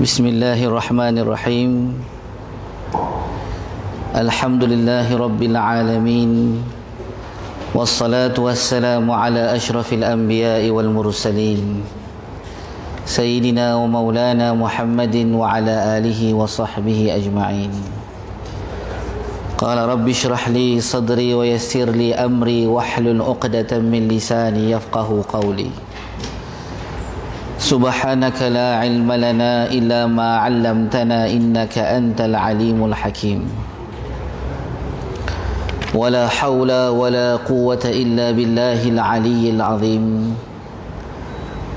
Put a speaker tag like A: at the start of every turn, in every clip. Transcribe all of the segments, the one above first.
A: Bismillahirrahmanirrahim. Alhamdulillahi Rabbil Alamin. Wassalatu wassalamu ala ashrafil anbiya'i wal mursalin Sayyidina wa maulana Muhammadin wa ala alihi wa sahbihi ajma'in. Qala rabbi shrah li sadri wa yassir li amri wahlul uqdatan min lisani yafqahu qawli. Subhanaka la ilma lana illa ma 'allamtana innaka antal alimul hakim. Wala hawla wala quwwata illa billahil aliyyil azim.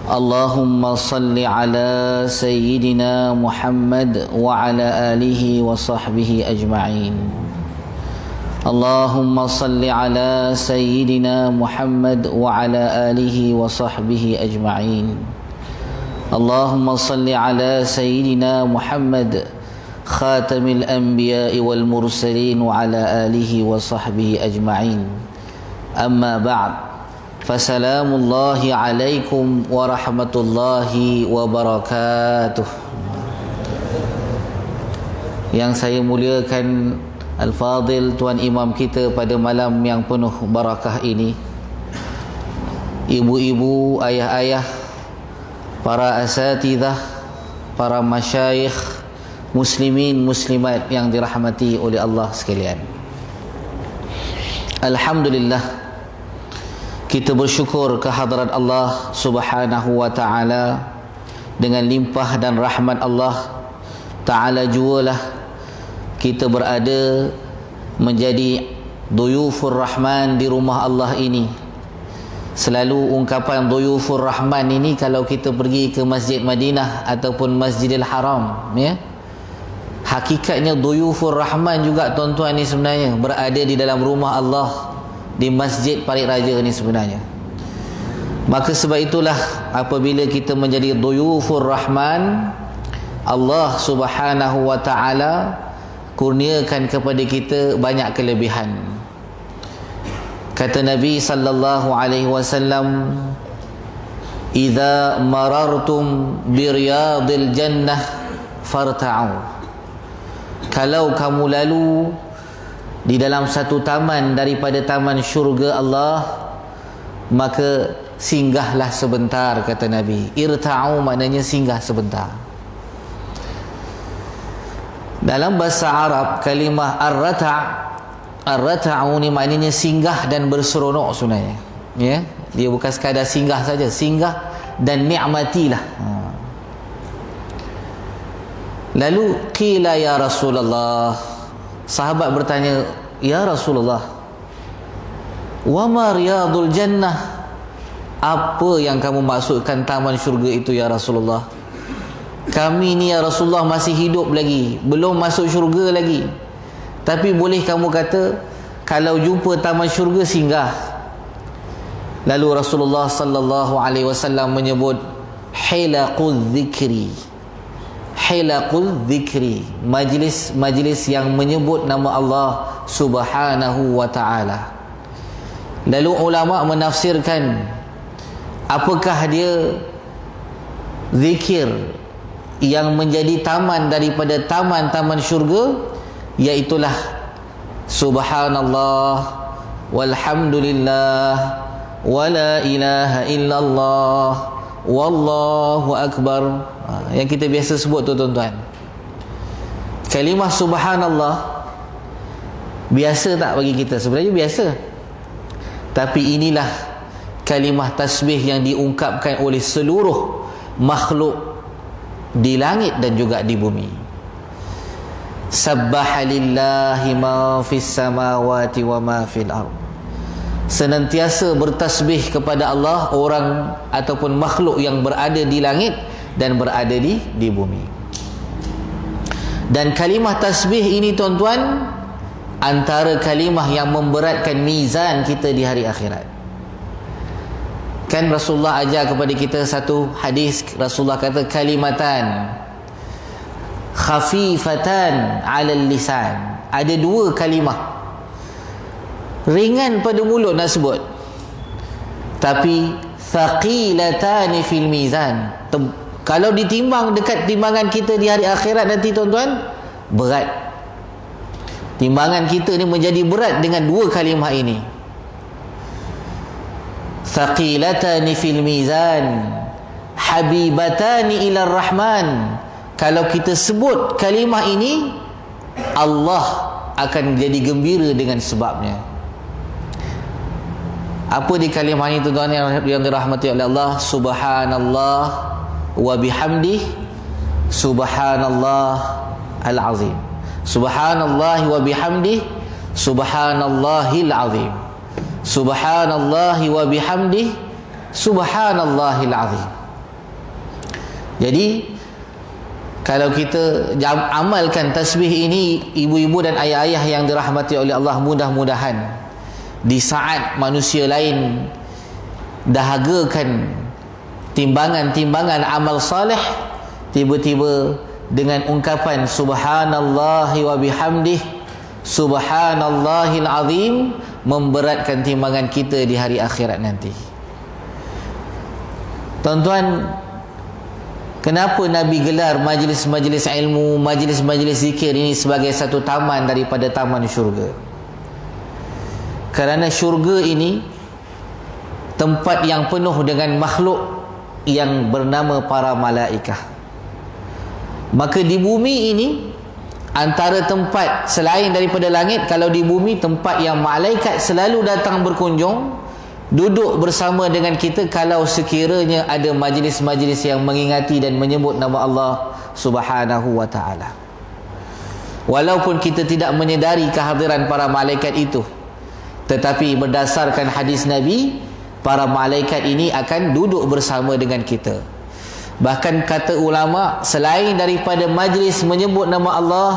A: Allahumma salli ala sayyidina Muhammad wa ala alihi wa sahbihi ajma'in. Allahumma salli ala sayyidina Muhammad wa ala alihi wa sahbihi ajma'in. Allahumma salli ala sayyidina Muhammad khatamil anbiya'i wal mursalin wa ala alihi wa sahbihi ajma'in. Amma ba'd. Fasalamullahi alaikum warahmatullahi wabarakatuh. Yang saya muliakan Al-Fadil Tuan Imam kita pada malam yang penuh barakah ini, ibu-ibu, ayah-ayah, para asatidzah, para masyayikh, muslimin, muslimat yang dirahmati oleh Allah sekalian. Alhamdulillah, kita bersyukur kehadrat Allah Subhanahu wa ta'ala. Dengan limpah dan rahmat Allah ta'ala jualah kita berada menjadi duyufur rahman di rumah Allah ini. Selalu ungkapan duyufur rahman ini kalau kita pergi ke Masjid Madinah ataupun Masjidil Haram, ya. Hakikatnya duyufur rahman juga tuan-tuan ni sebenarnya berada di dalam rumah Allah, di Masjid Parit Raja ni sebenarnya. Maka sebab itulah apabila kita menjadi duyufur rahman, Allah Subhanahu wa ta'ala kurniakan kepada kita banyak kelebihan. Kata Nabi sallallahu alaihi wasallam, "Idza marartum bi riyadil jannah farta'u." Kalau kamu lalu di dalam satu taman daripada taman syurga Allah, maka singgahlah sebentar, kata Nabi. Irta'u maknanya singgah sebentar. Dalam bahasa Arab, kalimah ar-rata'u ni maknanya singgah dan berseronok sebenarnya, ya. Dia bukan sekadar singgah saja, singgah dan nikmatilah. Lalu qila ya Rasulullah, sahabat bertanya, ya Rasulullah, wa ma riyadul jannah, apa yang kamu maksudkan taman syurga itu ya Rasulullah? Kami ni ya Rasulullah masih hidup lagi, belum masuk syurga lagi. Tapi boleh kamu kata kalau jumpa taman syurga singgah. Lalu Rasulullah sallallahu alaihi wasallam menyebut hilaqul dzikri. Hilaqul dzikri, majlis yang menyebut nama Allah Subhanahu wa taala. Lalu ulama menafsirkan apakah dia zikir yang menjadi taman daripada taman-taman syurga, iaitulah subhanallah walhamdulillah wala ilaha illallah wallahu akbar. Yang kita biasa sebut tu tuan-tuan. Kalimah subhanallah biasa tak bagi kita? Sebenarnya biasa. Tapi inilah kalimah tasbih yang diungkapkan oleh seluruh makhluk di langit dan juga di bumi. Sabbaha lillahi ma fis samawati wa ma fil ard. Senantiasa bertasbih kepada Allah orang ataupun makhluk yang berada di langit dan berada di bumi. Dan kalimah tasbih ini tuan-tuan antara kalimah yang memberatkan mizan kita di hari akhirat. Kan Rasulullah ajar kepada kita satu hadis, Rasulullah kata kalimatan khafifatan 'alal lisan. Ada dua kalimah ringan pada mulut nak sebut, tapi thaqilatani fil mizan, Kalau ditimbang dekat timbangan kita di hari akhirat nanti tuan-tuan, berat. Timbangan kita ni menjadi berat dengan dua kalimah ini. Thaqilatani fil mizan, habibatani ila rahman. Kalau kita sebut kalimah ini, Allah akan jadi gembira dengan sebabnya. Apa di kalimah ini tuan-tuan yang dirahmati oleh Allah? Subhanallah wa bihamdih, subhanallah al-azim. Subhanallah wa bihamdih, subhanallahil azim. Subhanallah wa bihamdih, subhanallahil azim. Jadi kalau kita amalkan tasbih ini, ibu-ibu dan ayah-ayah yang dirahmati oleh Allah, mudah-mudahan di saat manusia lain dahagakan timbangan-timbangan amal saleh, tiba-tiba dengan ungkapan subhanallahi wa bihamdih, subhanallahil azim, memberatkan timbangan kita di hari akhirat nanti. Tuan-tuan, kenapa Nabi gelar majlis-majlis ilmu, majlis-majlis zikir ini sebagai satu taman daripada taman syurga? Kerana syurga ini tempat yang penuh dengan makhluk yang bernama para malaikah. Maka di bumi ini, antara tempat selain daripada langit, kalau di bumi tempat yang malaikat selalu datang berkunjung, duduk bersama dengan kita kalau sekiranya ada majlis-majlis yang mengingati dan menyebut nama Allah Subhanahu wa ta'ala. Walaupun kita tidak menyedari kehadiran para malaikat itu, tetapi berdasarkan hadis Nabi, para malaikat ini akan duduk bersama dengan kita. Bahkan kata ulama, selain daripada majlis menyebut nama Allah,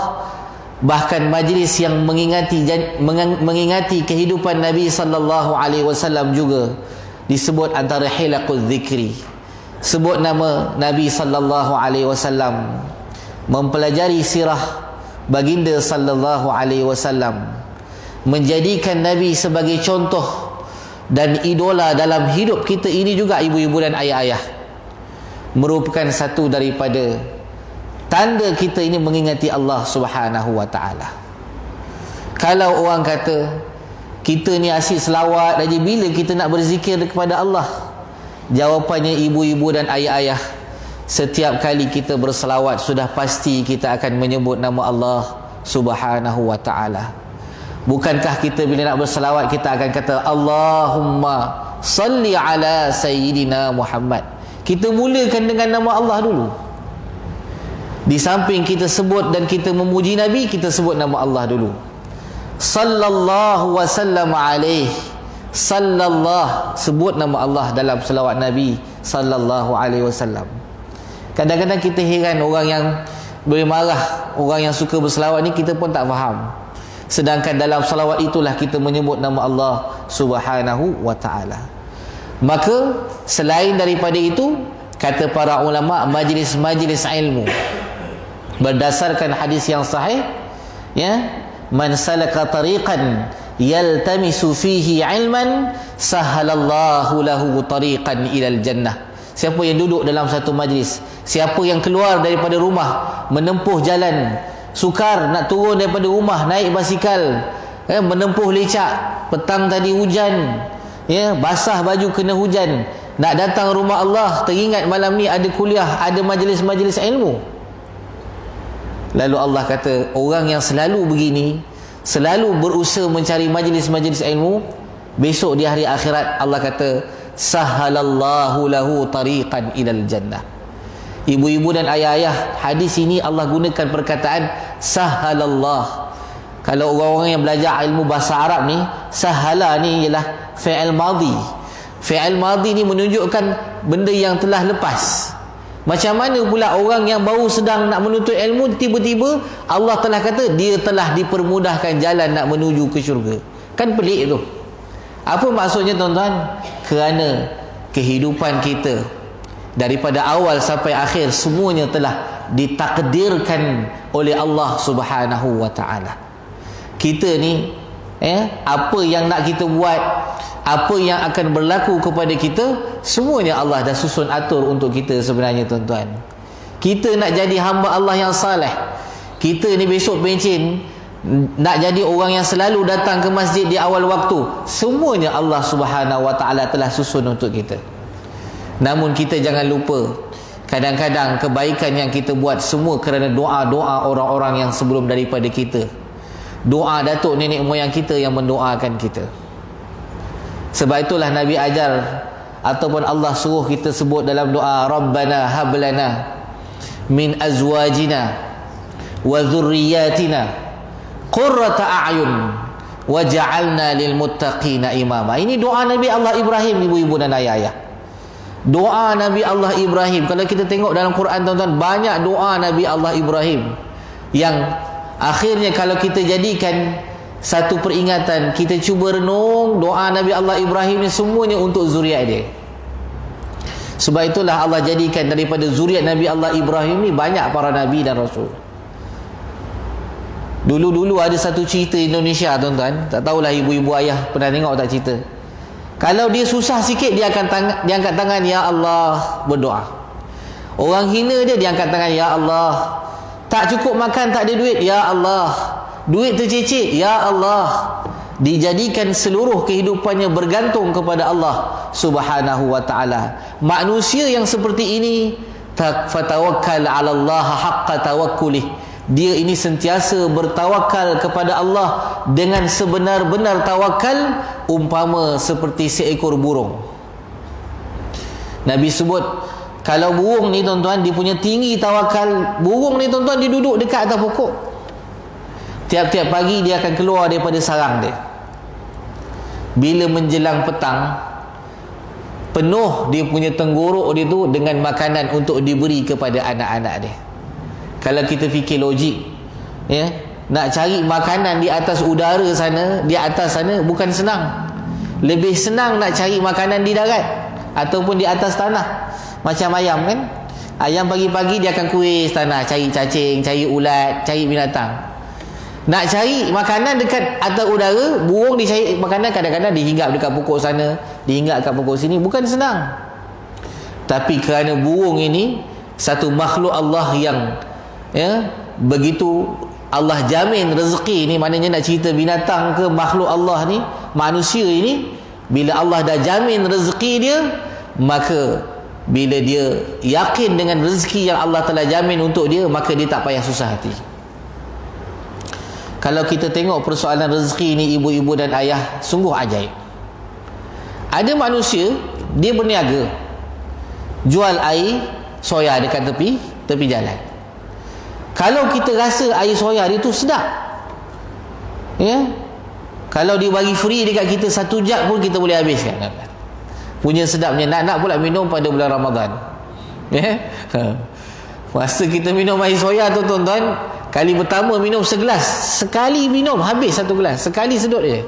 A: bahkan majlis yang mengingati kehidupan Nabi sallallahu alaihi wasallam juga disebut antara hilaqul zikri. Sebut nama Nabi sallallahu alaihi wasallam, mempelajari sirah baginda sallallahu alaihi wasallam, menjadikan Nabi sebagai contoh dan idola dalam hidup kita ini juga, ibu-ibu dan ayah-ayah, merupakan satu daripada tanda kita ini mengingati Allah Subhanahu wa ta'ala. Kalau orang kata kita ni asyik selawat aja, bila kita nak berzikir kepada Allah? Jawapannya, ibu-ibu dan ayah-ayah, setiap kali kita berselawat sudah pasti kita akan menyebut nama Allah Subhanahu wa ta'ala. Bukankah kita bila nak berselawat kita akan kata Allahumma salli ala sayyidina Muhammad? Kita mulakan dengan nama Allah dulu. Di samping kita sebut dan kita memuji Nabi, kita sebut nama Allah dulu. Sallallahu wasallam alaih. Sallallahu, sebut nama Allah dalam selawat Nabi sallallahu alaihi wasallam. Kadang-kadang kita heran orang yang boleh marah, orang yang suka berselawat ni kita pun tak faham. Sedangkan dalam selawat itulah kita menyebut nama Allah Subhanahu wa ta'ala. Maka selain daripada itu, kata para ulama, majlis-majlis ilmu berdasarkan hadis yang sahih, ya, man salaka tariqan yaltamisu fihi ilman sahalallahu lahu tariqan ilal jannah. Siapa yang duduk dalam satu majlis, siapa yang keluar daripada rumah menempuh jalan sukar, nak turun daripada rumah naik basikal, menempuh lecak, petang tadi hujan, basah baju kena hujan, nak datang rumah Allah, teringat malam ni ada kuliah, ada majlis-majlis ilmu. Lalu Allah kata, orang yang selalu begini, selalu berusaha mencari majlis-majlis ilmu, besok di hari akhirat Allah kata sahalallahu lahu tariqan ilal jannah. Ibu-ibu dan ayah-ayah, hadis ini Allah gunakan perkataan sahalallah. Kalau orang-orang yang belajar ilmu bahasa Arab ni, sahala ni ialah fi'il madhi. Fi'il madhi ni menunjukkan benda yang telah lepas. Macam mana pula orang yang baru sedang nak menuntut ilmu, tiba-tiba Allah telah kata dia telah dipermudahkan jalan nak menuju ke syurga. Kan pelik tu. Apa maksudnya tuan-tuan? Kerana kehidupan kita daripada awal sampai akhir semuanya telah ditakdirkan oleh Allah Subhanahu wa ta'ala. Kita ni Apa yang nak kita buat, apa yang akan berlaku kepada kita, semuanya Allah dah susun atur untuk kita sebenarnya tuan-tuan. Kita nak jadi hamba Allah yang saleh, kita ni besok pencen nak jadi orang yang selalu datang ke masjid di awal waktu, semuanya Allah Subhanahu Wa Taala telah susun untuk kita. Namun kita jangan lupa, kadang-kadang kebaikan yang kita buat semua kerana doa-doa orang-orang yang sebelum daripada kita. Doa datuk nenek moyang kita yang mendoakan kita. Sebab itulah Nabi ajar ataupun Allah suruh kita sebut dalam doa, Rabbana hablana min azwajina wa dhurriyyatina qurrata a'yun waj'alna lil muttaqina imama. Ini doa Nabi Allah Ibrahim, ibu-ibu dan ayah-ayah. Doa Nabi Allah Ibrahim. Kalau kita tengok dalam Quran tuan-tuan, banyak doa Nabi Allah Ibrahim yang akhirnya kalau kita jadikan satu peringatan, kita cuba renung doa Nabi Allah Ibrahim ni semuanya untuk zuriat dia. Sebab itulah Allah jadikan daripada zuriat Nabi Allah Ibrahim ni banyak para Nabi dan Rasul. Dulu-dulu ada satu cerita Indonesia tuan-tuan, tak tahulah ibu-ibu ayah pernah tengok tak cerita. Kalau dia susah sikit, dia akan dia angkat tangan, Ya Allah, berdoa. Orang hina dia angkat tangan, Ya Allah. Tak cukup makan, tak ada duit, Ya Allah. Duit tercicit, Ya Allah. Dijadikan seluruh kehidupannya bergantung kepada Allah Subhanahu Wa Taala. Manusia yang seperti ini, fatawakkal 'ala Allah haqqa tawakkulih. Dia ini sentiasa bertawakal kepada Allah dengan sebenar-benar tawakal, umpama seperti seekor burung. Nabi sebut, kalau burung ni tuan-tuan, dia punya tinggi tawakal. Burung ni tuan-tuan, dia duduk dekat atas pokok. Tiap-tiap pagi dia akan keluar daripada sarang dia. Bila menjelang petang, penuh dia punya tenggorok dia tu dengan makanan untuk diberi kepada anak-anak dia. Kalau kita fikir logik, nak cari makanan di atas udara sana, di atas sana, bukan senang. Lebih senang nak cari makanan di darat ataupun di atas tanah. Macam ayam kan, ayam pagi-pagi dia akan kuis tanah, cari cacing, cari ulat, cari binatang. Nak cari makanan dekat atas udara, burung dia cari makanan kadang-kadang dihinggap dekat pokok sana, dihinggap dekat pokok sini, bukan senang. Tapi kerana burung ini satu makhluk Allah yang begitu Allah jamin rezeki ni, maknanya nak cerita binatang ke makhluk Allah ni, manusia ini, bila Allah dah jamin rezeki dia, maka bila dia yakin dengan rezeki yang Allah telah jamin untuk dia, maka dia tak payah susah hati. Kalau kita tengok persoalan rezeki ni ibu-ibu dan ayah, sungguh ajaib. Ada manusia, dia berniaga jual air soya dekat tepi jalan. Kalau kita rasa air soya dia tu sedap, kalau dia bagi free dekat kita 1 jug pun kita boleh habiskan. Punya sedapnya. Nak pula minum pada bulan Ramadan. Masa kita minum air soya tu tuan-tuan, kali pertama minum segelas, sekali minum habis 1 gelas, sekali sedut je.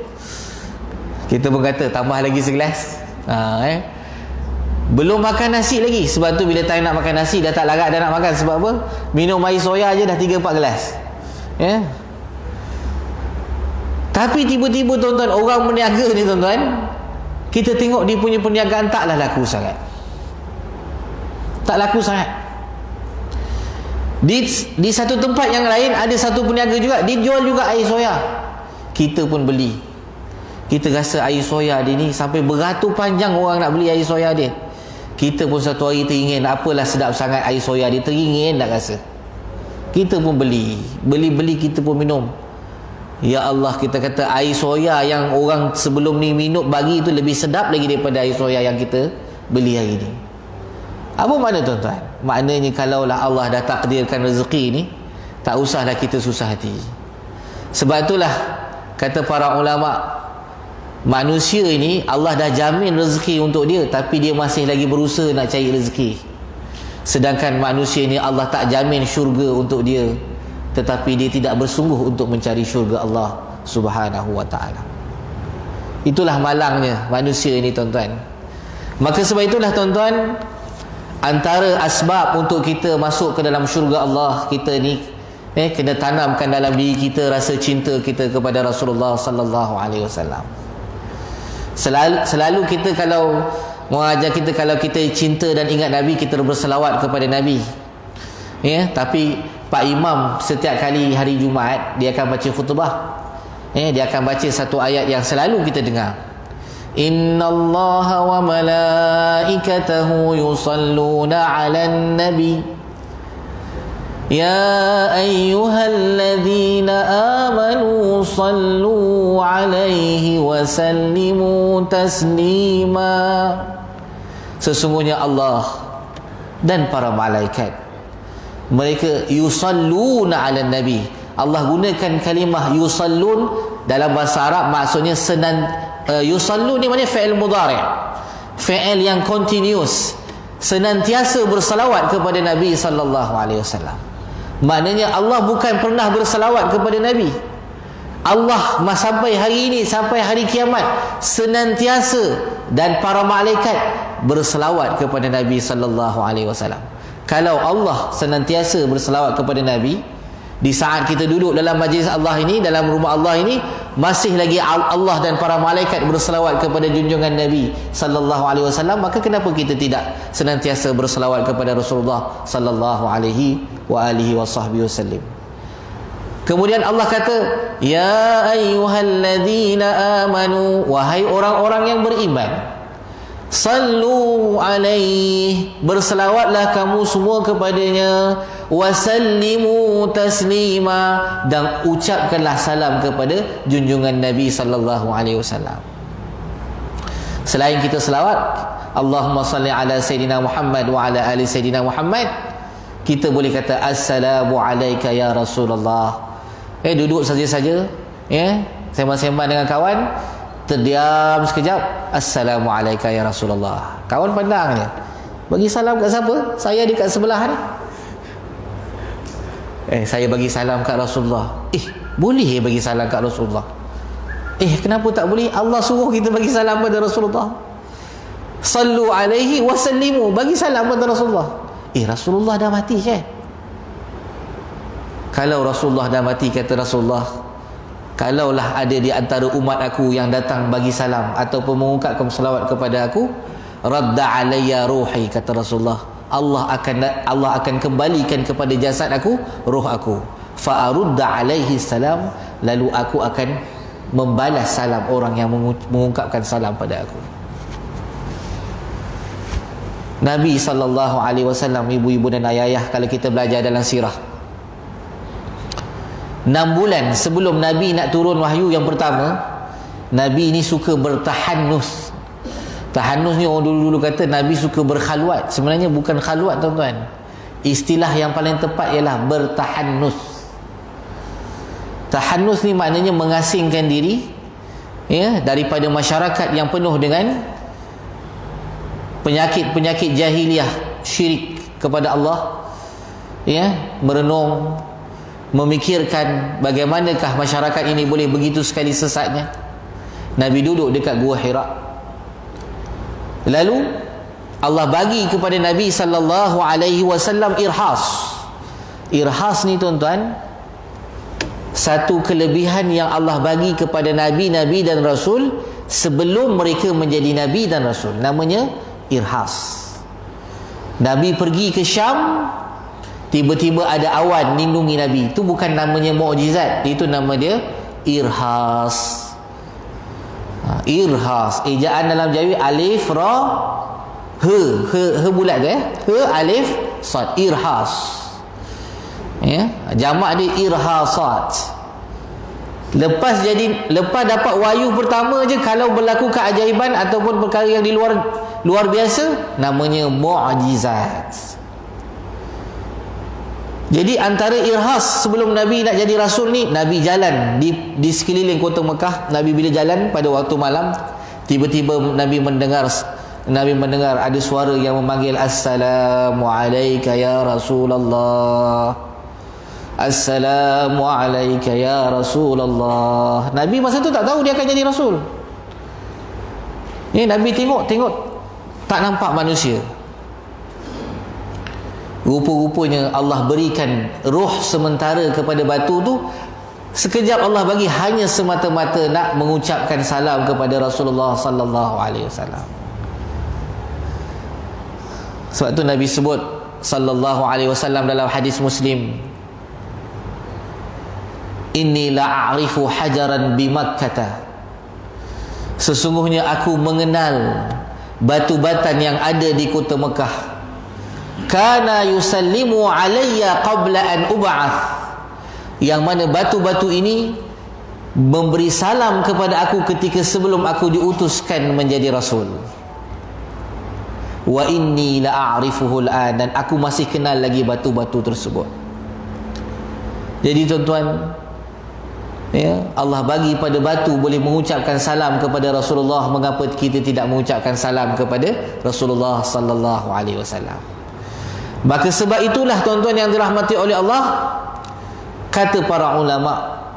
A: Kita pun kata tambah lagi segelas. Belum makan nasi lagi. Sebab tu bila time nak makan nasi dah tak larat dah nak makan. Sebab apa? Minum air soya je dah 3-4 gelas. Tapi tiba-tiba tuan-tuan, orang berniaga ni tuan-tuan, kita tengok dia punya perniagaan taklah laku sangat. Tak laku sangat. Di satu tempat yang lain ada satu peniaga juga, dia jual juga air soya. Kita pun beli. Kita rasa air soya dia ni sampai beratur panjang orang nak beli air soya dia. Kita pun satu hari teringin, apalah sedap sangat air soya dia, teringin nak rasa. Kita pun beli kita pun minum. Ya Allah, kita kata air soya yang orang sebelum ni minum bagi itu lebih sedap lagi daripada air soya yang kita beli hari ni. Apa makna tuan-tuan? Maknanya kalaulah Allah dah takdirkan rezeki ni, tak usahlah kita susah hati. Sebab itulah kata para ulama, manusia ini Allah dah jamin rezeki untuk dia, tapi dia masih lagi berusaha nak cari rezeki. Sedangkan manusia ini Allah tak jamin syurga untuk dia, tetapi dia tidak bersungguh untuk mencari syurga Allah Subhanahu Wa Taala. Itulah malangnya manusia ini tuan-tuan. Maka sebab itulah tuan-tuan, antara asbab untuk kita masuk ke dalam syurga Allah kita ni, Kena tanamkan dalam diri kita rasa cinta kita kepada Rasulullah sallallahu alaihi wasallam. Selalu kita kalau mengajar kita, kalau kita cinta dan ingat Nabi, kita berselawat kepada Nabi. Tapi Pak Imam setiap kali hari Jumaat dia akan baca khutbah. Dia akan baca satu ayat yang selalu kita dengar. Innallaha wa malaikatahu yusalluna 'alan nabi ya ayyuhalladzina amanu sallu 'alaihi wa sallimu taslima. Sesungguhnya Allah dan para malaikat, mereka yusalluna 'alan nabi. Allah gunakan kalimah yusallun dalam bahasa Arab, maksudnya yusallun ni maknanya fi'il mudhari', fi'il yang continuous, senantiasa bersalawat kepada Nabi sallallahu alaihi wasallam. Maknanya Allah bukan pernah bersalawat kepada Nabi. Allah sampai hari ini, sampai hari kiamat, senantiasa dan para malaikat berselawat kepada Nabi sallallahu alaihi wasallam. Kalau Allah senantiasa berselawat kepada Nabi, di saat kita duduk dalam majlis Allah ini, dalam rumah Allah ini, masih lagi Allah dan para malaikat berselawat kepada junjungan Nabi sallallahu alaihi wasallam, maka kenapa kita tidak senantiasa berselawat kepada Rasulullah sallallahu alaihi wa alihi wasallam? Kemudian Allah kata, ya ayyuhalladzina amanu, wahai orang-orang yang beriman, sallu alaihi, berselawatlah kamu semua kepadanya, wasallimu taslima, dan ucapkanlah salam kepada junjungan Nabi sallallahu alaihi wasallam. Selain kita selawat, Allahumma salli ala Sayyidina Muhammad wa ala ali Sayyidina Muhammad, kita boleh kata assalamu alayka ya Rasulullah. Duduk saja-saja, sembang-sembang dengan kawan, terdiam sekejap, assalamu alayka ya Rasulullah. Kawan pandang dia, bagi salam kat siapa? Saya dekat sebelah ni. Saya bagi salam kat Rasulullah. Boleh bagi salam kat Rasulullah? Kenapa tak boleh? Allah suruh kita bagi salam pada Rasulullah. Sallu alaihi wasallimu, bagi salam pada Rasulullah. Rasulullah dah mati kan? Kalau Rasulullah dah mati, kata Rasulullah, kalaulah ada di antara umat aku yang datang bagi salam ataupun mengungkapkan selawat kepada aku, radda alayya ruhi, kata Rasulullah, Allah akan kembalikan kepada jasad aku ruh aku, fa arudda alaihi salam, lalu aku akan membalas salam orang yang mengungkapkan salam pada aku. Nabi sallallahu alaihi wasallam, ibu-ibu dan ayah-ayah, kalau kita belajar dalam sirah, 6 bulan sebelum Nabi nak turun wahyu yang pertama, Nabi ni suka bertahannus. Tahannus ni orang dulu-dulu kata Nabi suka berkhalwat. Sebenarnya bukan khalwat, tuan-tuan. Istilah yang paling tepat ialah bertahannus. Tahannus ni maknanya mengasingkan diri daripada masyarakat yang penuh dengan penyakit-penyakit jahiliah, syirik kepada Allah, merenung, memikirkan bagaimanakah masyarakat ini boleh begitu sekali sesatnya. Nabi duduk dekat Gua Hira. Lalu Allah bagi kepada Nabi sallallahu alaihi wasallam irhas. Irhas ni, tuan-tuan, satu kelebihan yang Allah bagi kepada nabi-nabi dan rasul sebelum mereka menjadi nabi dan rasul. Namanya irhas. Nabi pergi ke Syam, tiba-tiba ada awan lindungi Nabi. Itu bukan namanya mukjizat, itu nama dia irhas. Irhas, ejaan dalam Jawi alif ra he bulat tu, he alif sad, irhas. Jamak dia irhasat. Lepas dapat wahyu pertama je, kalau berlaku keajaiban ataupun perkara yang di luar biasa, namanya mukjizat. Jadi antara irhas sebelum Nabi nak jadi rasul ni, Nabi jalan di sekeliling kota Mekah. Nabi bila jalan pada waktu malam, tiba-tiba Nabi mendengar ada suara yang memanggil, assalamu alayka ya Rasulullah, assalamu alayka ya Rasulullah. Nabi masa tu tak tahu dia akan jadi rasul. Nabi tengok tak nampak manusia. rupa-rupanya Allah berikan ruh sementara kepada batu tu. Sekejap Allah bagi hanya semata-mata nak mengucapkan salam kepada Rasulullah sallallahu alaihi wasallam. Sebab tu Nabi sebut sallallahu alaihi wasallam dalam hadis Muslim, inni la'arifu hajaran bi Makkah, sesungguhnya aku mengenal batu-batan yang ada di kota Mekah, kana yusallimu alayya qabla an ub'ath, yang mana batu-batu ini memberi salam kepada aku ketika sebelum aku diutuskan menjadi rasul. Wa inni la'arifuhu al'an, dan aku masih kenal lagi batu-batu tersebut. Jadi tuan-tuan, ya, Allah bagi pada batu boleh mengucapkan salam kepada Rasulullah. Mengapa kita tidak mengucapkan salam kepada Rasulullah sallallahu alaihi wasallam? Maka sebab itulah tuan-tuan yang dirahmati oleh Allah, kata para ulama,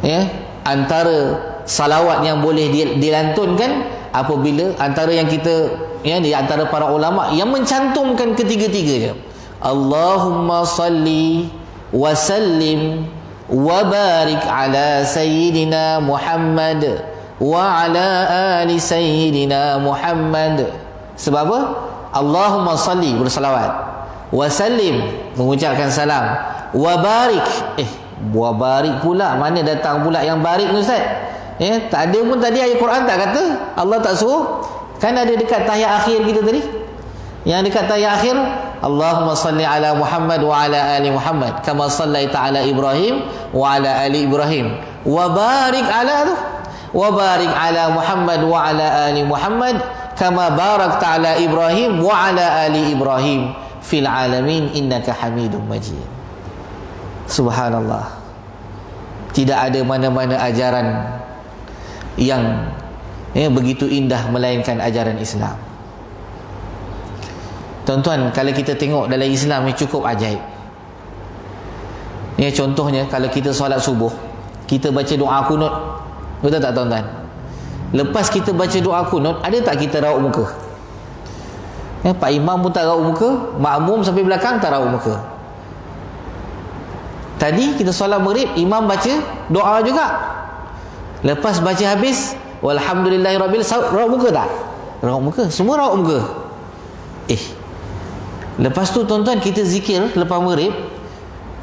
A: ya, antara salawat yang boleh dilantunkan apabila antara yang kita, ya, di antara para ulama yang mencantumkan ketiga-tiga je, Allahumma salli wa sallim wa barik ala sayyidina Muhammad wa ala ali sayyidina Muhammad. Sebab apa? Allahumma salli, bersalawat, wa sallim, mengucapkan salam, wa barik, wa barik pula, mana datang pula yang barik ni Ustaz? Ya, tak ada pun tadi ayat Quran tak kata, Allah tak suruh. Kan ada dekat tahiyat akhir kita tadi, yang dekat tahiyat akhir, Allahumma salli ala Muhammad wa ala ali Muhammad kama sallaita ala Ibrahim wa ala ali Ibrahim wa barik ala tu, wa barik ala Muhammad wa ala ali Muhammad kama barakta ala Ibrahim wa ala ali Ibrahim fil alamin innaka Hamidum Majid. Subhanallah, tidak ada mana-mana ajaran yang, ya, begitu indah melainkan ajaran Islam. Tuan-tuan, kalau kita tengok dalam Islam ni cukup ajaib. Ya, contohnya kalau kita solat subuh, kita baca doa kunut, betul tak tuan-tuan? Lepas kita baca doa kunut, ada tak kita raut muka? Ya, Pak Imam pun tak raut muka, makmum sampai belakang tak raut muka. Tadi kita solat maghrib, imam baca doa juga. Lepas baca habis, walhamdulillahirabbil, raut muka tak? Raut muka, semua raut muka. Lepas tu tuan-tuan, kita zikir lepas maghrib,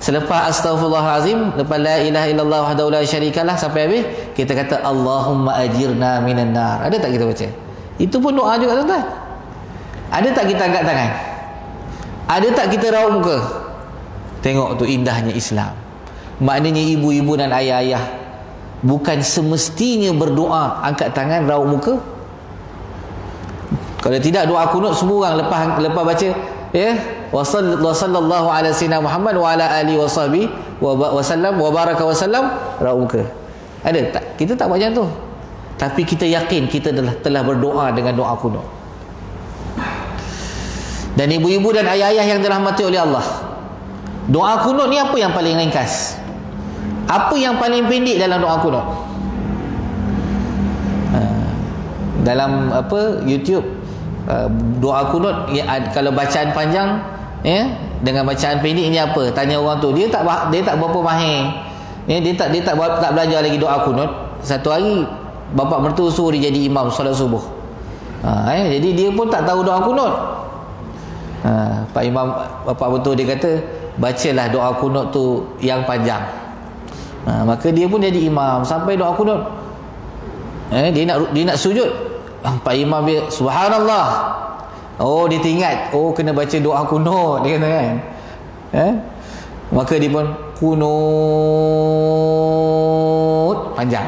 A: selepas astaghfirullahalazim, lepas la ilaha illallah wahdahu la syarikalah sampai habis, kita kata Allahumma ajirna minan nar. Ada tak kita baca? Itu pun doa juga tuan-tuan. Ada tak kita angkat tangan? Ada tak kita raut muka? Tengok tu indahnya Islam. Maknanya ibu-ibu dan ayah-ayah bukan semestinya berdoa angkat tangan raut muka. Kalau tidak, doa kunut semua orang lepas baca, ya, wa sallallahu ala sayyidina Muhammad wa ala alihi washabihi wa sallam wa baraka wa sallam, raut muka. Ada tak? Kita tak buat macam tu. Tapi kita yakin kita telah berdoa dengan doa kunut. Dan ibu-ibu dan ayah-ayah yang dirahmati oleh Allah, doa kunut ni apa yang paling ringkas? Apa yang paling pendek dalam doa kunut? Dalam YouTube, doa kunut, ya, kalau bacaan panjang, ya, dengan bacaan pendek ni apa? Tanya orang tu, dia tak berapa mahir, ya, dia tak belajar lagi doa kunut. Satu hari bapa mertua suruh dia jadi imam solat subuh. Jadi dia pun tak tahu doa kunut. Pak Imam, bapa mertua dia kata, bacalah doa kunut tu yang panjang. Maka dia pun jadi imam sampai doa kunut. Dia nak sujud, Pak Imam dia subhanallah. Oh, dia teringat, oh kena baca doa kunut, dia kata kan. Maka dia pun kunut panjang.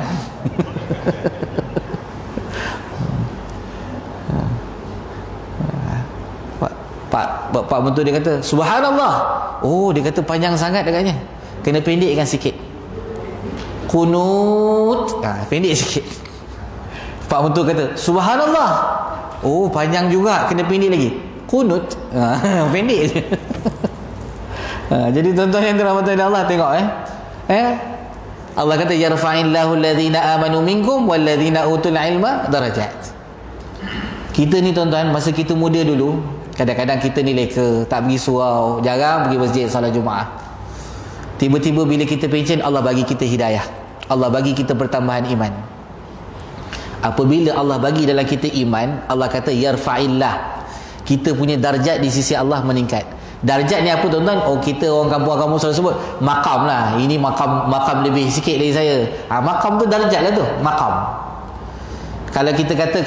A: Pak mentua dia kata subhanallah. Oh, dia kata panjang sangat agaknya, kena pendekkan sikit. Kunut, pendek sikit. Pak mentua kata subhanallah. Oh, panjang juga, kena pendek lagi. Kunut, pendek je. Jadi tuan-tuan yang dirahmati Allah, tengok Allah kata yarfa'illahu alladhina amanu minkum walladhina utul ilma darajat. Kita ni tuan-tuan, masa kita muda dulu, Kadang-kadang kita ni leka, tak pergi surau, jarang pergi masjid solat Jumaat. Tiba-tiba bila kita pencen, Allah bagi kita hidayah, Allah bagi kita pertambahan iman. Apabila Allah bagi dalam kita iman, Allah kata yarfa'illah, kita punya darjat di sisi Allah meningkat. Darjat ni apa tuan-tuan? Oh, kita orang kampung-kampung selalu sebut makam lah. Ini makam lebih sikit dari saya. Makam tu darjat lah tu, makam. Kalau kita kata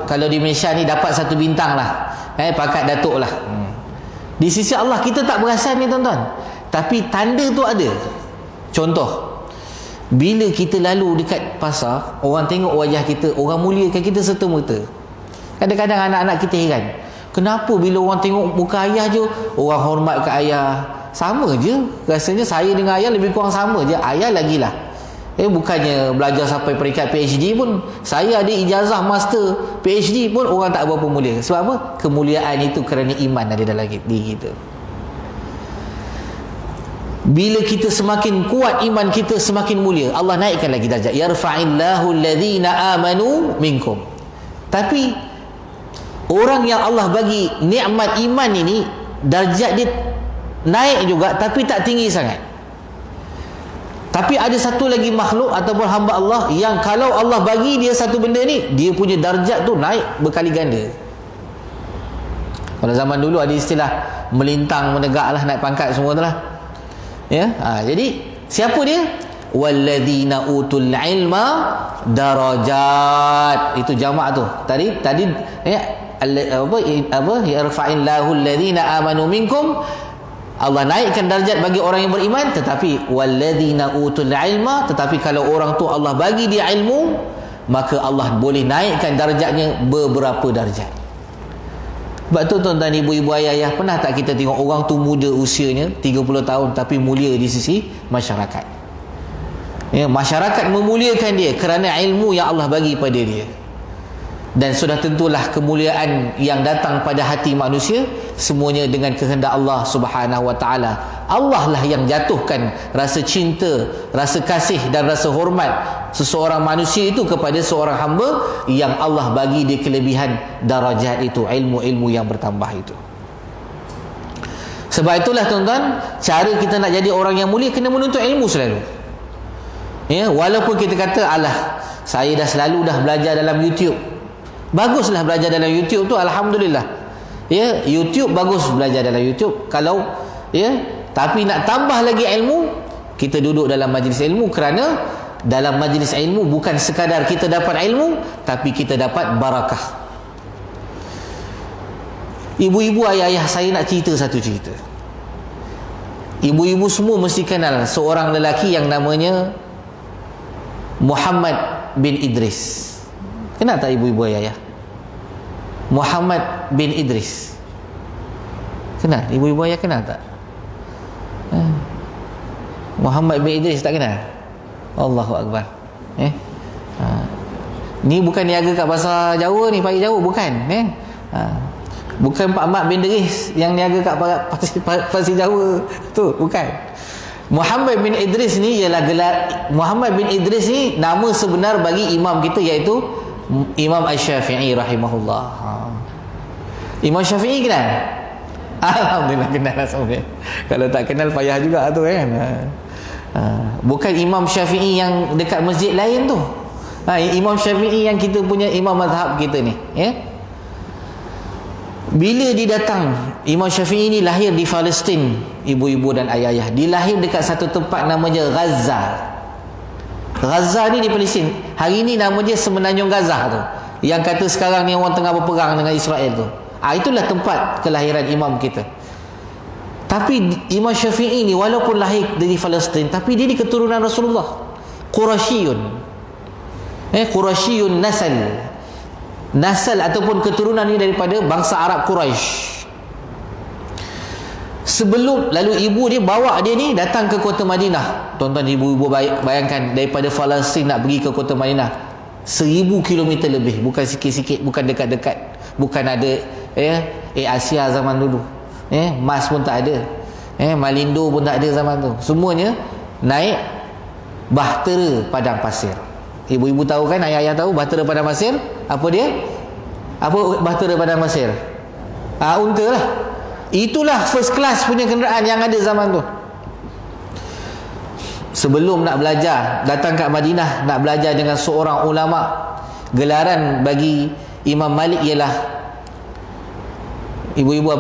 A: kalau di Malaysia ni dapat 1 bintang lah, pangkat datuk lah. Di sisi Allah kita tak perasan ni tuan-tuan, tapi tanda tu ada. Contoh, bila kita lalu dekat pasar, orang tengok wajah kita, orang muliakan kita serta-merta. Kadang-kadang anak-anak kita heran, kenapa bila orang tengok muka ayah je, orang hormat ke ayah. Sama je, rasanya saya dengan ayah lebih kurang sama je. Ayah lagilah, bukannya belajar sampai peringkat PhD pun. Saya ada ijazah master, PhD pun orang tak berapa mulia. Sebab apa? Kemuliaan itu kerana iman ada dalam diri kita. Bila kita semakin kuat iman kita, semakin mulia, Allah naikkan lagi darjat. Yarfa'illahu alladhina amanu minkum. Tapi orang yang Allah bagi nikmat iman ini, darjat dia naik juga, tapi tak tinggi sangat. Tapi ada satu lagi makhluk ataupun hamba Allah yang kalau Allah bagi dia satu benda ni, dia punya darjat tu naik berkali ganda. Kalau zaman dulu ada istilah melintang, menegak lah, naik pangkat semua tu lah. Jadi siapa dia? Walladzina utul ilma darajat. Itu jamak tu. Tadi yarfa'illahu alladhina amanu minkum, Allah naikkan darjat bagi orang yang beriman. Tetapi walladzina utul ilma, tetapi kalau orang tu Allah bagi dia ilmu, maka Allah boleh naikkan darjatnya beberapa darjat. Sebab tu tuan-tuan, ibu-ibu, ayah-ayah, pernah tak kita tengok orang tu muda usianya 30 tahun tapi mulia di sisi masyarakat. Masyarakat memuliakan dia kerana ilmu yang Allah bagi pada dia. Dan sudah tentulah kemuliaan yang datang pada hati manusia semuanya dengan kehendak Allah Subhanahu wa taala. Allah lah yang jatuhkan rasa cinta, rasa kasih dan rasa hormat seseorang manusia itu kepada seorang hamba yang Allah bagi dia kelebihan darajat itu, ilmu-ilmu yang bertambah itu. Sebab itulah tuan-tuan, cara kita nak jadi orang yang mulia kena menuntut ilmu selalu. Walaupun kita kata alah, saya dah selalu dah belajar dalam YouTube. Baguslah belajar dalam YouTube tu, alhamdulillah. YouTube bagus belajar dalam YouTube. Kalau tapi nak tambah lagi ilmu, kita duduk dalam majlis ilmu, kerana dalam majlis ilmu bukan sekadar kita dapat ilmu, tapi kita dapat barakah. Ibu-ibu, ayah-ayah, saya nak cerita satu cerita. Ibu-ibu semua mesti kenal seorang lelaki yang namanya Muhammad bin Idris. Kenal tak ibu-ibu, ayah-ayah? Muhammad bin Idris. Kenal? Ibu-ibu, ayah kenal tak? Muhammad bin Idris tak kenal? Allahu Akbar. Ni bukan niaga kat pasar Jawa ni, Pari Jawa, bukan. Bukan Pak Mat bin Idris yang niaga kat pasar Jawa tu, bukan. Muhammad bin Idris ni ialah gelar. Muhammad bin Idris ni nama sebenar bagi imam kita, iaitu Imam Asy-Syafi'i rahimahullah. Imam Syafi'i kenal? Alhamdulillah kenal lah. Kalau tak kenal payah juga tu kan. Bukan Imam Syafi'i yang dekat masjid lain tu. Imam Syafi'i yang kita punya imam mazhab kita ni. Bila dia datang, Imam Syafi'i ni lahir di Palestin, ibu-ibu dan ayah-ayah. Dia lahir dekat satu tempat namanya Gaza. Gaza ni di Palestin. Hari ni nama dia Semenanjung Gaza tu. Yang kata sekarang ni orang tengah berperang dengan Israel tu. Itulah tempat kelahiran imam kita. Tapi Imam Syafi'i ni walaupun lahir dari Palestin, tapi dia ni keturunan Rasulullah. Quraisyun. Quraisyun nasal ataupun keturunan ni daripada bangsa Arab Quraisy. Sebelum, lalu ibu dia bawa dia ni datang ke kota Madinah. Tuan-tuan, ibu-ibu bayangkan, daripada Palestin nak pergi ke kota Madinah 1000 km lebih. Bukan sikit-sikit, bukan dekat-dekat. Bukan ada Asia zaman dulu. Mas pun tak ada. Malindo pun tak ada zaman tu. Semuanya naik bahtera padang pasir. Ibu-ibu tahu kan, ayah-ayah tahu bahtera padang pasir? Apa dia? Apa bahtera padang pasir? Unta lah. Itulah first class punya kenderaan yang ada zaman tu. Sebelum nak belajar, datang kat Madinah nak belajar dengan seorang ulama, gelaran bagi Imam Malik ialah, ibu-ibu,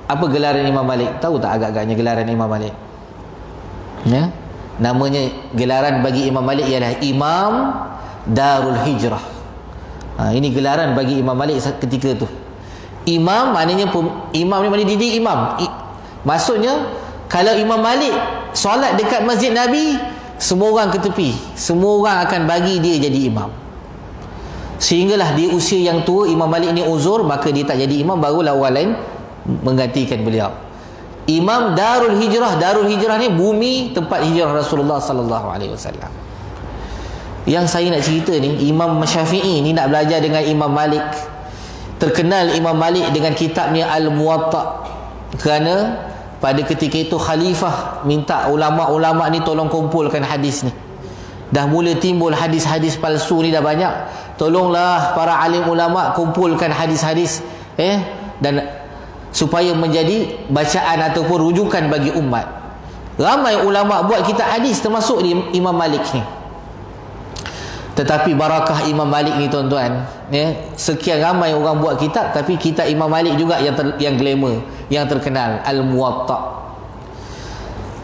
A: apa gelaran Imam Malik? Tahu tak agak-agaknya gelaran Imam Malik? Ya? Namanya, gelaran bagi Imam Malik ialah Imam Darul Hijrah. Ini gelaran bagi Imam Malik ketika tu. Imam maknanya imam ni maknanya didik imam. Maksudnya kalau Imam Malik solat dekat masjid Nabi, semua orang ke tepi, semua orang akan bagi dia jadi imam. Sehinggalah di usia yang tua Imam Malik ni uzur, maka dia tak jadi imam, barulah orang lain menggantikan beliau. Imam Darul Hijrah. Darul Hijrah ni bumi tempat hijrah Rasulullah sallallahu alaihi wasallam. Yang saya nak cerita ni, Imam Syafi'i ni nak belajar dengan Imam Malik. Terkenal Imam Malik dengan kitabnya Al-Muwatta, kerana pada ketika itu khalifah minta ulama-ulama ni tolong kumpulkan hadis ni. Dah mula timbul hadis-hadis palsu ni dah banyak. Tolonglah para alim ulama kumpulkan hadis-hadis dan supaya menjadi bacaan ataupun rujukan bagi umat. Ramai ulama buat kitab hadis, termasuk Imam Malik ni. Tetapi barakah Imam Malik ni tuan-tuan, sekian ramai orang buat kitab, tapi kitab Imam Malik juga yang glamour, yang terkenal, Al-Muwatta.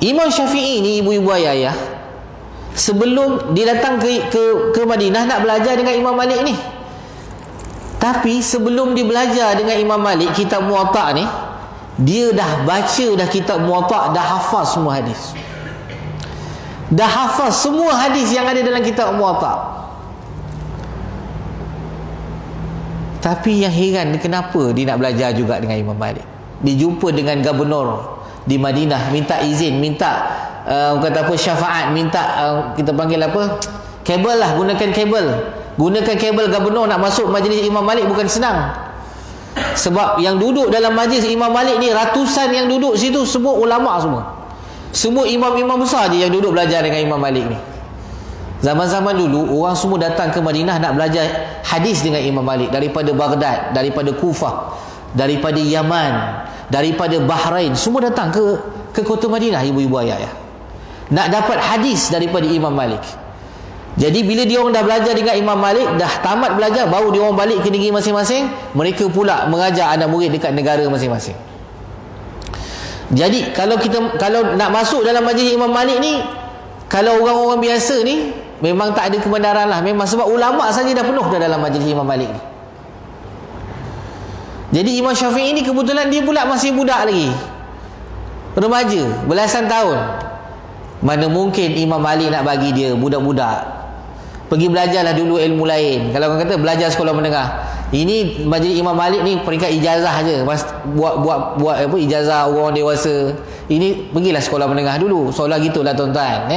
A: Imam Syafi'i ni, ibu-ibu ayah, sebelum dia datang ke Madinah nak belajar dengan Imam Malik ni, tapi sebelum dia belajar dengan Imam Malik kitab Muwatta ni, dia dah baca dah kitab Muwatta, dah hafaz semua hadis. Dah hafaz semua hadis yang ada dalam kitab Muwatta. Tapi yang heran, kenapa dia nak belajar juga dengan Imam Malik? Dia jumpa dengan gubernur di Madinah, minta izin, minta kata apa, syafaat, minta kita panggil apa, kabel lah, gunakan kabel gubernur nak masuk majlis Imam Malik bukan senang. Sebab yang duduk dalam majlis Imam Malik ni, ratusan yang duduk situ semua ulama semua imam-imam besar je yang duduk belajar dengan Imam Malik ni. Zaman-zaman dulu orang semua datang ke Madinah nak belajar hadis dengan Imam Malik, daripada Baghdad, daripada Kufah, daripada Yaman, daripada Bahrain, semua datang ke kota Madinah, ibu-ibu ayah, nak dapat hadis daripada Imam Malik. Jadi bila dia orang dah belajar dengan Imam Malik, dah tamat belajar, baru dia orang balik ke negeri masing-masing, mereka pula mengajar anak murid dekat negara masing-masing. Jadi kalau nak masuk dalam majlis Imam Malik ni, kalau orang-orang biasa ni memang tak ada kebenaran lah, memang sebab ulama saja dah penuh dah dalam majlis Imam Malik ni. Jadi Imam Syafi'i ni kebetulan dia pula masih budak lagi, remaja, belasan tahun. Mana mungkin Imam Malik nak bagi dia budak-budak pergi belajarlah dulu ilmu lain. Kalau orang kata belajar sekolah menengah, ini majlis Imam Malik ni peringkat ijazah je, buat apa, ijazah orang dewasa. Ini pergilah sekolah menengah dulu, seolah gitulah tuan-tuan.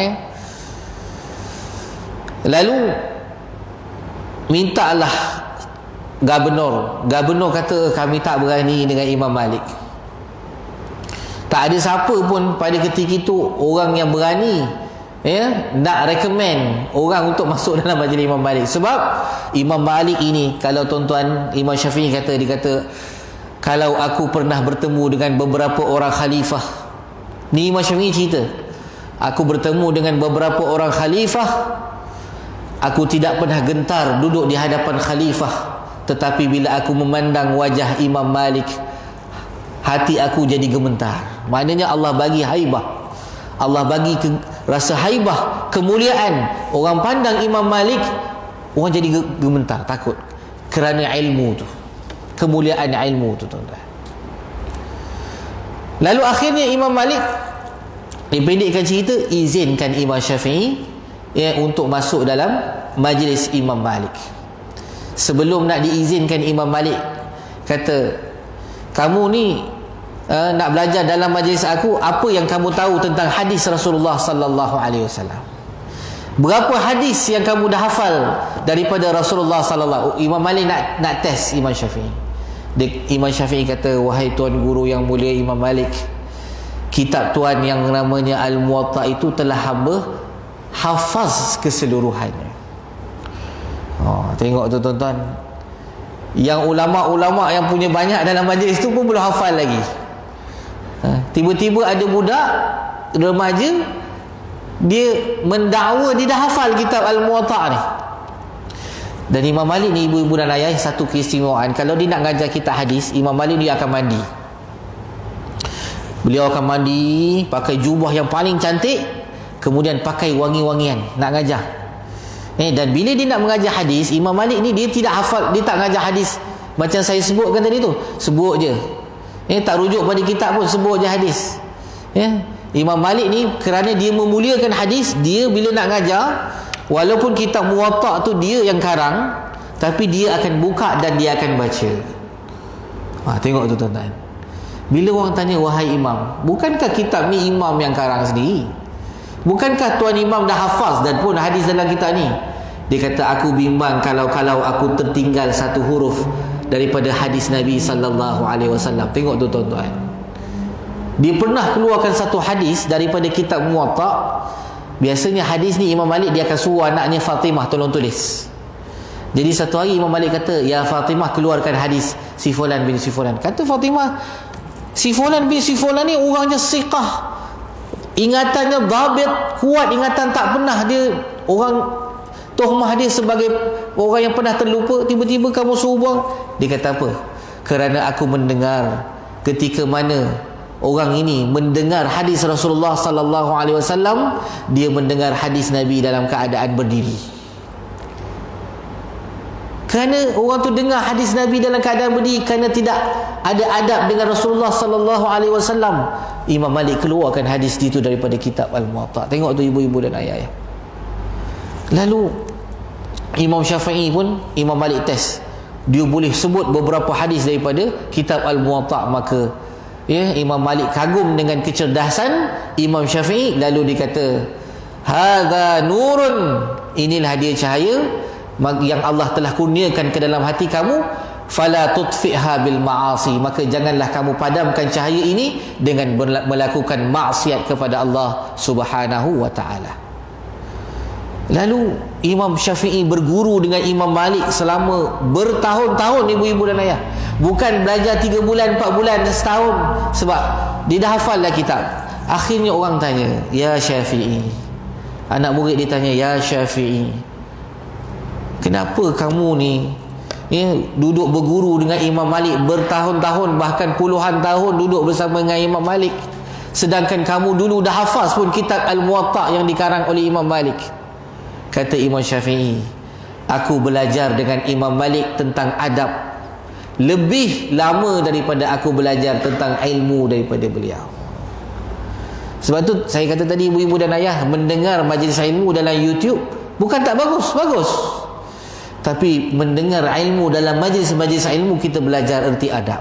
A: Lalu mintalah gubernur kata, kami tak berani dengan Imam Malik. Tak ada siapa pun pada ketika itu orang yang berani nak recommend orang untuk masuk dalam majlis Imam Malik. Sebab Imam Malik ini, kalau tuan-tuan, Imam Syafi'i dia kata, kalau aku pernah bertemu dengan beberapa orang khalifah, ni Imam Syafi'i cerita, aku bertemu dengan beberapa orang khalifah, aku tidak pernah gentar duduk di hadapan khalifah, tetapi bila aku memandang wajah Imam Malik, hati aku jadi gemetar. Maknanya Allah bagi haibah, Allah bagi rasa haibah, kemuliaan. Orang pandang Imam Malik, orang jadi gemetar, takut, kerana ilmu tu, kemuliaan ilmu tu, tuan-tuan. Lalu akhirnya Imam Malik, dipendekkan cerita, izinkan Imam Syafi'i untuk masuk dalam majlis Imam Malik. Sebelum nak diizinkan, Imam Malik kata, kamu ni nak belajar dalam majlis aku, apa yang kamu tahu tentang hadis Rasulullah sallallahu alaihi wasallam? Berapa hadis yang kamu dah hafal daripada Rasulullah sallallahu? Imam Malik nak test Imam Syafi'i. Imam Syafi'i kata, wahai tuan guru yang mulia Imam Malik, kitab tuan yang namanya Al-Muwatta itu telah hamba hafaz keseluruhannya. Tengok tu tuan-tuan, Yang ulama-ulama yang punya banyak dalam majlis tu pun belum hafal lagi. Tiba-tiba ada budak remaja, dia mendakwa dia dah hafal kitab Al-Muwatta' ni. Dan Imam Malik ni, ibu-ibu dan ayah, satu keistimewaan, kalau dia nak ngajar kitab hadis, Imam Malik dia akan mandi. Beliau akan mandi, pakai jubah yang paling cantik, kemudian pakai wangi-wangian nak ngajar. Dan bila dia nak mengajar hadis, Imam Malik ni dia tidak hafal, dia tak ngajar hadis macam saya sebutkan tadi tu, sebut je. Tak rujuk pada kitab pun, sebut je hadis. Imam Malik ni kerana dia memuliakan hadis, dia bila nak ngajar, walaupun kitab Muwatta' tu dia yang karang, tapi dia akan buka dan dia akan baca. Tengok tu tuan-tuan. Bila orang tanya, wahai imam, bukankah kitab ni imam yang karang sendiri? Bukankah tuan imam dah hafaz dan pun hadis dalam kitab ni? Dia kata, aku bimbang kalau aku tertinggal satu huruf daripada hadis Nabi sallallahu alaihi wasallam. Tengok tu tuan-tuan. Dia pernah keluarkan satu hadis daripada kitab Muwatta'. Biasanya hadis ni Imam Malik dia akan suruh anaknya Fatimah tolong tulis. Jadi satu hari Imam Malik kata, ya Fatimah, keluarkan hadis si fulan bin si fulan. Kata Fatimah, si fulan bin si fulan ni orangnya siqah, ingatannya dhabit, kuat ingatan, tak pernah dia orang tuhmah dia sebagai orang yang pernah terlupa, tiba-tiba kamu suruh buang. Dia kata apa? Kerana aku mendengar ketika mana orang ini mendengar hadis Rasulullah sallallahu alaihi wasallam, dia mendengar hadis Nabi dalam keadaan berdiri. Kerana orang tu dengar hadis Nabi dalam keadaan berdiri, kerana tidak ada adab dengan Rasulullah sallallahu alaihi wasallam, Imam Malik keluarkan hadis itu daripada kitab Al-Muwatta'. Tengok tu ibu-ibu dan ayah. Lalu Imam Syafi'i pun Imam Malik test, dia boleh sebut beberapa hadis daripada kitab Al-Muwatta'. Maka Imam Malik kagum dengan kecerdasan Imam Syafi'i, lalu dia kata, hadza nurun, inilah dia cahaya yang Allah telah kurniakan ke dalam hati kamu, fala tutfi'ha bil ma'asi, maka janganlah kamu padamkan cahaya ini dengan melakukan maksiat kepada Allah Subhanahu wa taala. Lalu Imam Syafi'i berguru dengan Imam Malik selama bertahun-tahun, ibu-ibu dan ayah. Bukan belajar 3 bulan, 4 bulan, setahun. Sebab dia dah hafal dah kitab. Akhirnya orang tanya, ya Syafi'i, anak murid dia tanya, ya Syafi'i, kenapa kamu ni duduk berguru dengan Imam Malik bertahun-tahun, bahkan puluhan tahun duduk bersama dengan Imam Malik, sedangkan kamu dulu dah hafaz pun kitab Al-Muwatta' yang dikarang oleh Imam Malik? Kata Imam Syafi'i, aku belajar dengan Imam Malik tentang adab lebih lama daripada aku belajar tentang ilmu daripada beliau. Sebab tu saya kata tadi, ibu-ibu dan ayah, mendengar majlis ilmu dalam YouTube bukan tak bagus, bagus. Tapi mendengar ilmu dalam majlis-majlis ilmu, kita belajar erti adab.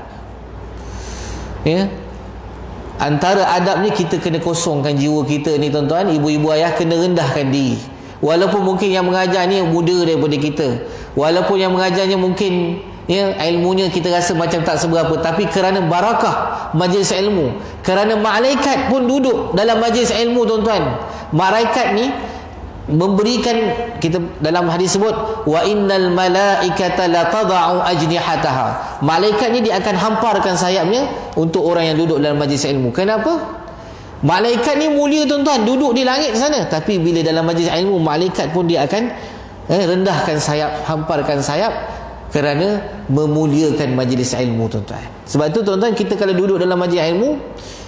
A: Antara adab ni, kita kena kosongkan jiwa kita ni tuan-tuan, ibu-ibu ayah, kena rendahkan diri. Walaupun mungkin yang mengajar ni muda daripada kita, walaupun yang mengajarnya mungkin ilmunya kita rasa macam tak seberapa, tapi kerana barakah majlis ilmu, kerana malaikat pun duduk dalam majlis ilmu tuan-tuan. Malaikat ni memberikan, kita dalam hadis sebut, wa innal malaikata la tada'u ajnihataha, malaikat ni dia akan hamparkan sayapnya untuk orang yang duduk dalam majlis ilmu. Kenapa? Malaikat ni mulia tuan-tuan, duduk di langit sana, tapi bila dalam majlis ilmu, malaikat pun dia akan rendahkan sayap, hamparkan sayap, kerana memuliakan majlis ilmu tuan-tuan. Sebab tu tuan-tuan, kita kalau duduk dalam majlis ilmu,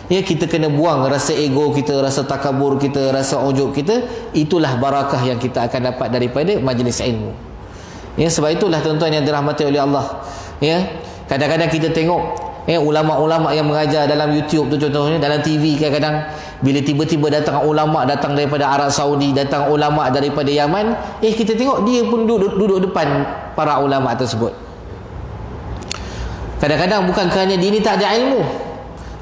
A: kita kena buang rasa ego kita, rasa takabur kita, rasa ujub kita. Itulah barakah yang kita akan dapat daripada majlis ilmu. Sebab itulah tuan-tuan yang dirahmati oleh Allah, kadang-kadang kita tengok ulama-ulama yang mengajar dalam YouTube tu, contohnya dalam TV, kadang-kadang bila tiba-tiba datang ulama, datang daripada Arab Saudi, datang ulama daripada Yaman, kita tengok dia pun duduk depan para ulama tersebut. Kadang-kadang bukan kerana dia ni tak ada ilmu,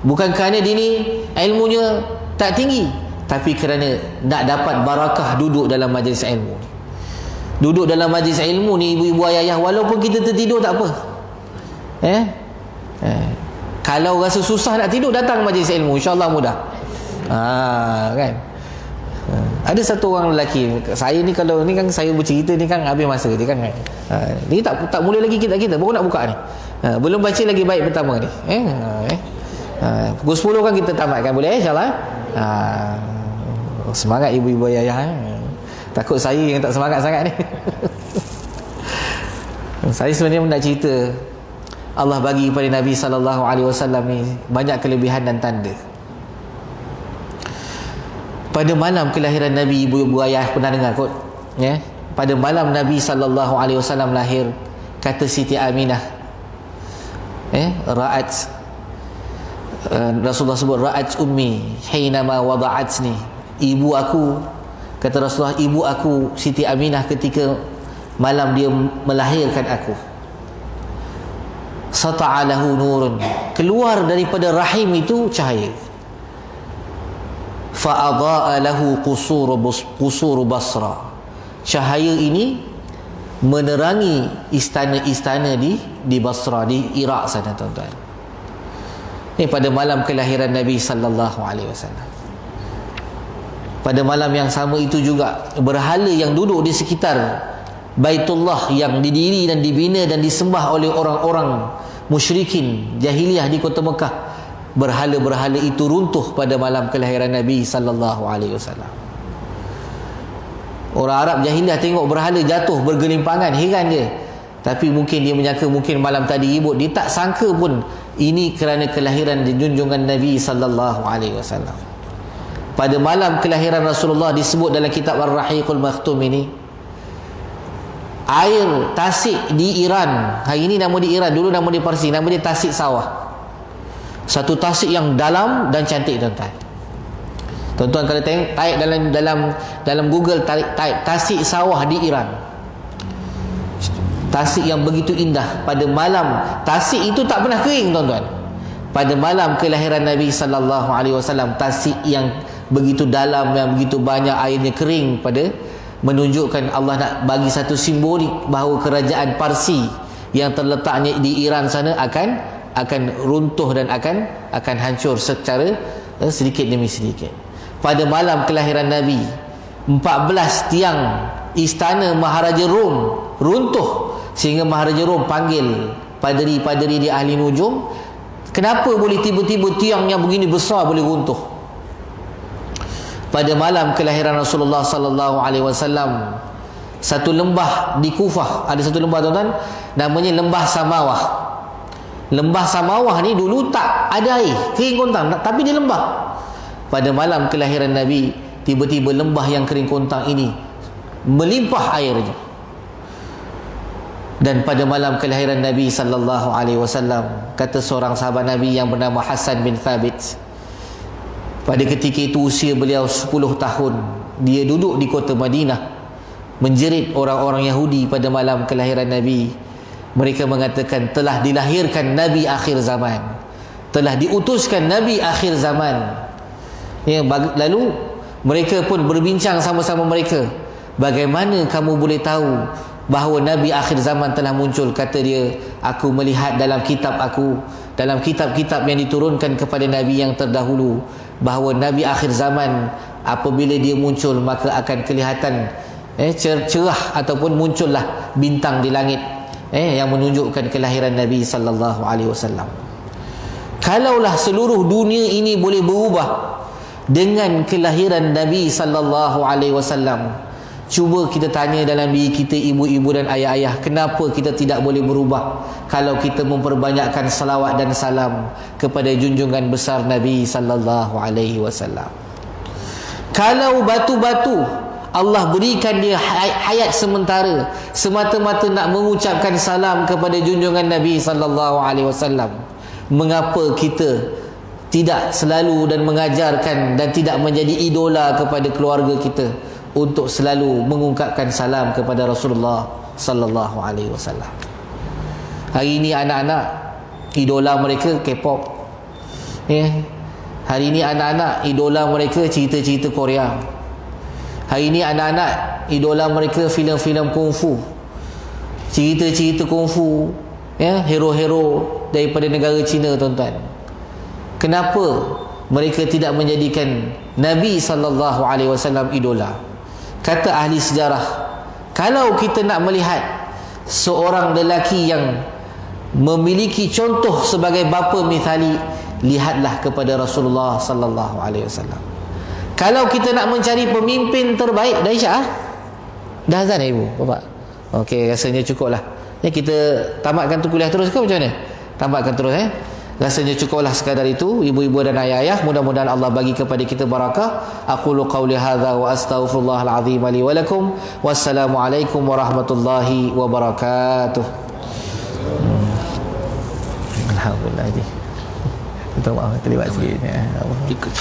A: bukan kerana dia ni ilmunya tak tinggi, tapi kerana nak dapat barakah duduk dalam majlis ilmu. Duduk dalam majlis ilmu ni, ibu-ibu ayah, walaupun kita tertidur tak apa. Kalau rasa susah nak tidur, datang majlis ilmu, insya-Allah mudah. Kan? Ada satu orang lelaki, saya ni kalau ni kan saya bercerita ni kan habis masa dia kan. Ni tak mulai lagi kita baru nak buka ni. Belum baca lagi baik pertama ni. Pukul 10 kan kita tamatkan, boleh insya-Allah. Semangat ibu-ibu ayah. Takut saya yang tak semangat sangat ni. Saya sebenarnya nak cerita Allah bagi kepada Nabi sallallahu alaihi wasallam ni banyak kelebihan dan tanda. Pada malam kelahiran Nabi, ibu-ibu ayah pernah dengar kot, ya. Pada malam Nabi sallallahu alaihi wasallam lahir, kata Siti Aminah, ra'at, Rasulullah sebut ra'at ummi hinama wada'atni, ibu aku, kata Rasulullah, ibu aku Siti Aminah ketika malam dia melahirkan aku, sata'a lahu nurun, keluar daripada rahim itu cahaya, fa'adha'a lahu qusur Basra, cahaya ini menerangi istana-istana di Basra, di Iraq sana, tuan-tuan. Ini pada malam kelahiran Nabi sallallahu alaihi wasallam. Pada malam yang sama itu juga berhala yang duduk di sekitar Baitullah yang didiri dan dibina dan disembah oleh orang-orang musyrikin jahiliyah di kota Mekah, berhala-berhala itu runtuh pada malam kelahiran Nabi sallallahu alaihi wasallam. Orang Arab jahiliyah tengok berhala jatuh bergelimpangan, heran dia. Tapi mungkin dia menyangka mungkin malam tadi ribut, dia tak sangka pun ini kerana kelahiran junjungan Nabi sallallahu alaihi wasallam. Pada malam kelahiran Rasulullah disebut dalam kitab Ar-Rahiqul Makhtum ini, air tasik di Iran, hari ini nama di Iran, dulu nama di Parsi, nama dia Tasik Sawah. Satu tasik yang dalam dan cantik, tuan-tuan. Tuan-tuan kalau tengok, type dalam Google, type Tasik Sawah di Iran. Tasik yang begitu indah. Pada malam, tasik itu tak pernah kering, tuan-tuan. Pada malam kelahiran Nabi sallallahu alaihi wasallam, tasik yang begitu dalam, yang begitu banyak airnya kering, pada menunjukkan Allah nak bagi satu simbolik bahawa kerajaan Parsi yang terletaknya di Iran sana akan runtuh dan akan hancur secara sedikit demi sedikit. Pada malam kelahiran Nabi, 14 tiang istana Maharaja Rom runtuh, sehingga Maharaja Rom panggil paderi-paderi di ahli nujum, kenapa boleh tiba-tiba tiang yang begini besar boleh runtuh? Pada malam kelahiran Rasulullah sallallahu alaihi wasallam, satu lembah di Kufah, ada satu lembah, tuan-tuan, namanya Lembah Samawah. Lembah Samawah ni dulu tak ada air, kering kontang, tapi dia lembah. Pada malam kelahiran Nabi, tiba-tiba lembah yang kering kontang ini melimpah airnya. Dan pada malam kelahiran Nabi sallallahu alaihi wasallam, kata seorang sahabat Nabi yang bernama Hasan bin Thabit, pada ketika itu usia beliau 10 tahun, dia duduk di kota Madinah menjerit orang-orang Yahudi pada malam kelahiran Nabi. Mereka mengatakan telah dilahirkan Nabi akhir zaman, telah diutuskan Nabi akhir zaman. Lalu mereka pun berbincang sama-sama mereka, bagaimana kamu boleh tahu bahawa Nabi akhir zaman telah muncul? Kata dia, aku melihat dalam kitab aku, dalam kitab-kitab yang diturunkan kepada Nabi yang terdahulu, bahawa Nabi akhir zaman apabila dia muncul maka akan kelihatan cerah ataupun muncullah bintang di langit yang menunjukkan kelahiran Nabi sallallahu alaihi wasallam. Kalaulah seluruh dunia ini boleh berubah dengan kelahiran Nabi sallallahu alaihi wasallam, cuba kita tanya dalam diri kita, ibu-ibu dan ayah-ayah, kenapa kita tidak boleh berubah kalau kita memperbanyakkan salawat dan salam kepada junjungan besar Nabi sallallahu alaihi wasallam. Kalau batu-batu Allah berikan dia hayat sementara semata-mata nak mengucapkan salam kepada junjungan Nabi sallallahu alaihi wasallam, mengapa kita tidak selalu dan mengajarkan dan tidak menjadi idola kepada keluarga kita untuk selalu mengungkapkan salam kepada Rasulullah sallallahu alaihi wasallam? Hari ini anak-anak idola mereka K-pop. Hari ini anak-anak idola mereka cerita-cerita Korea. Hari ini anak-anak idola mereka filem-filem kungfu, cerita-cerita kungfu, hero-hero daripada negara China, tuan-tuan. Kenapa mereka tidak menjadikan Nabi sallallahu alaihi wasallam idola. Kata ahli sejarah, kalau kita nak melihat seorang lelaki yang memiliki contoh sebagai bapa mithali, lihatlah kepada Rasulullah sallallahu alaihi wasallam. Kalau kita nak mencari pemimpin terbaik, dah Isyak dah azan ibu bapa. Okey, rasanya cukuplah. Ya, kita tamatkan tu kuliah terus ke macam mana? Tamatkan terus Rasanya cukuplah sekadar itu, ibu-ibu dan ayah-ayah. Mudah-mudahan Allah bagi kepada kita barakah. Aqulu qawli hadza wa astaghfirullahal azim li wa lakum. Wassalamualaikum warahmatullahi wabarakatuh. Alhamdulillah ji. Minta maaf terlibat sikit.
B: Ikut.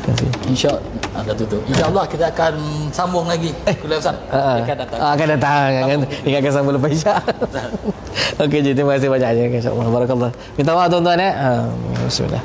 A: Okey.
B: InsyaAllah dah tutup. InsyaAllah kita akan sambung lagi kuliah Ustaz. Akan datang.
A: Akan datang. Ingatkan sambung lepas Isyak. Okey, terima kasih banyak. InsyaAllah. Barakallah. Minta maaf tuan-tuan. Bismillah.